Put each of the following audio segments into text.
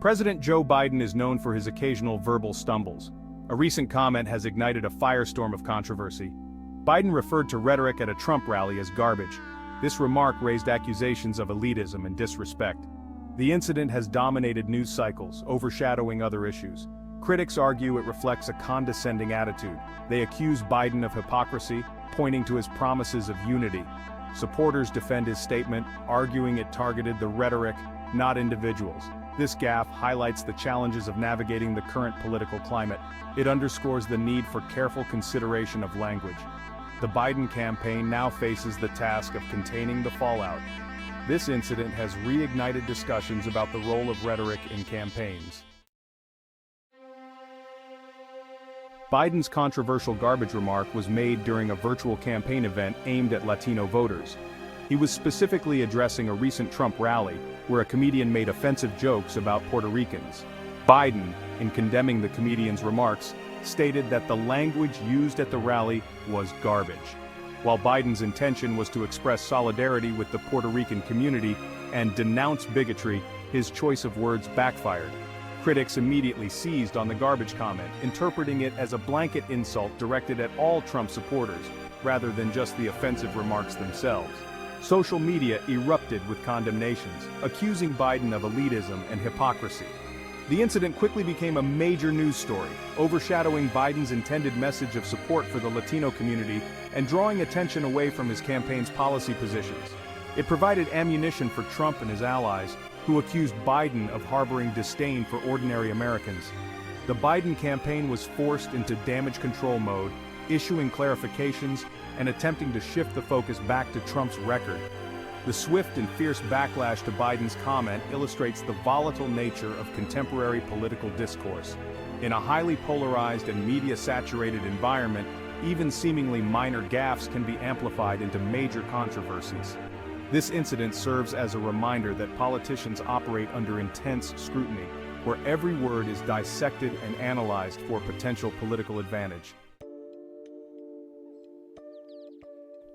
President Joe Biden is known for his occasional verbal stumbles. A recent comment has ignited a firestorm of controversy. Biden referred to rhetoric at a Trump rally as garbage. This remark raised accusations of elitism and disrespect. The incident has dominated news cycles, overshadowing other issues. Critics argue it reflects a condescending attitude. They accuse Biden of hypocrisy, pointing to his promises of unity. Supporters defend his statement, arguing it targeted the rhetoric, not individuals. This gaffe highlights the challenges of navigating the current political climate. It underscores the need for careful consideration of language. The Biden campaign now faces the task of containing the fallout. This incident has reignited discussions about the role of rhetoric in campaigns. Biden's controversial garbage remark was made during a virtual campaign event aimed at Latino voters. He was specifically addressing a recent Trump rally, where a comedian made offensive jokes about Puerto Ricans. Biden, in condemning the comedian's remarks, stated that the language used at the rally was garbage. While Biden's intention was to express solidarity with the Puerto Rican community and denounce bigotry, his choice of words backfired. Critics immediately seized on the garbage comment, interpreting it as a blanket insult directed at all Trump supporters, rather than just the offensive remarks themselves. Social media erupted with condemnations, accusing Biden of elitism and hypocrisy. The incident quickly became a major news story, overshadowing Biden's intended message of support for the Latino community and drawing attention away from his campaign's policy positions. It provided ammunition for Trump and his allies, who accused Biden of harboring disdain for ordinary Americans. The Biden campaign was forced into damage control mode, issuing clarifications and attempting to shift the focus back to Trump's record. The swift and fierce backlash to Biden's comment illustrates the volatile nature of contemporary political discourse. In a highly polarized and media-saturated environment, even seemingly minor gaffes can be amplified into major controversies. This incident serves as a reminder that politicians operate under intense scrutiny, where every word is dissected and analyzed for potential political advantage.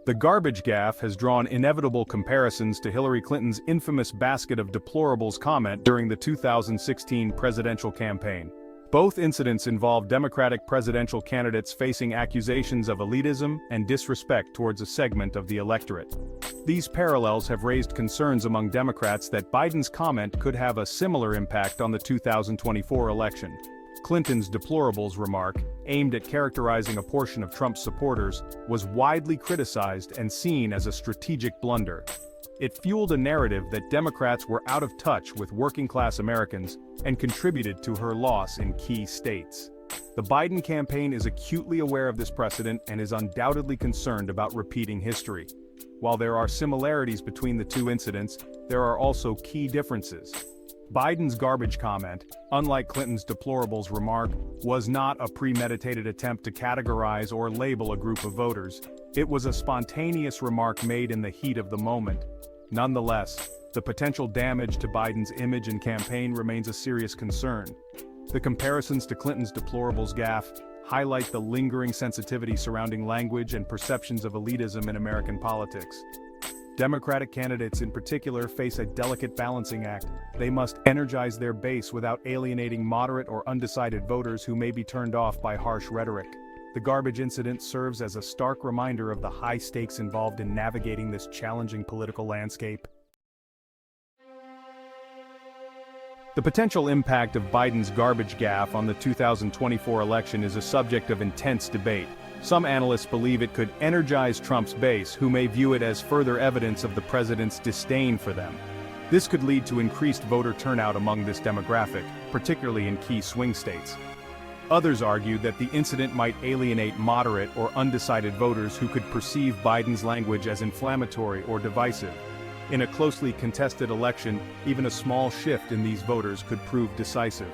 The garbage gaffe has drawn inevitable comparisons to Hillary Clinton's infamous basket of deplorables comment during the 2016 presidential campaign. Both incidents involve Democratic presidential candidates facing accusations of elitism and disrespect towards a segment of the electorate. These parallels have raised concerns among Democrats that Biden's comment could have a similar impact on the 2024 election. Clinton's deplorables remark, aimed at characterizing a portion of Trump's supporters, was widely criticized and seen as a strategic blunder. It fueled a narrative that Democrats were out of touch with working-class Americans and contributed to her loss in key states. The Biden campaign is acutely aware of this precedent and is undoubtedly concerned about repeating history. While there are similarities between the two incidents, there are also key differences. Biden's garbage comment, unlike Clinton's deplorables remark, was not a premeditated attempt to categorize or label a group of voters. It was a spontaneous remark made in the heat of the moment. Nonetheless, the potential damage to Biden's image and campaign remains a serious concern. The comparisons to Clinton's deplorables gaffe highlight the lingering sensitivity surrounding language and perceptions of elitism in American politics. Democratic candidates in particular face a delicate balancing act. They must energize their base without alienating moderate or undecided voters who may be turned off by harsh rhetoric. The garbage incident serves as a stark reminder of the high stakes involved in navigating this challenging political landscape. The potential impact of Biden's garbage gaffe on the 2024 election is a subject of intense debate. Some analysts believe it could energize Trump's base, who may view it as further evidence of the president's disdain for them. This could lead to increased voter turnout among this demographic, particularly in key swing states. Others argue that the incident might alienate moderate or undecided voters who could perceive Biden's language as inflammatory or divisive. In a closely contested election, even a small shift in these voters could prove decisive.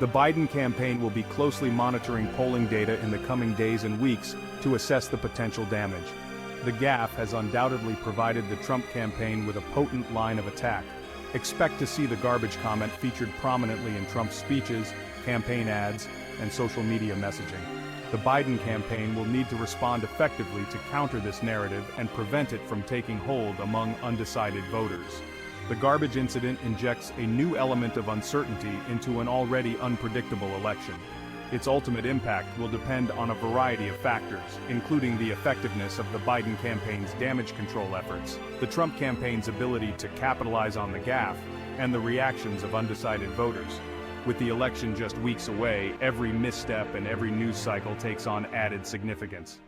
The Biden campaign will be closely monitoring polling data in the coming days and weeks to assess the potential damage. The gaffe has undoubtedly provided the Trump campaign with a potent line of attack. Expect to see the garbage comment featured prominently in Trump's speeches, campaign ads, and social media messaging. The Biden campaign will need to respond effectively to counter this narrative and prevent it from taking hold among undecided voters. The garbage incident injects a new element of uncertainty into an already unpredictable election. Its ultimate impact will depend on a variety of factors, including the effectiveness of the Biden campaign's damage control efforts, the Trump campaign's ability to capitalize on the gaffe, and the reactions of undecided voters. With the election just weeks away, every misstep and every news cycle takes on added significance.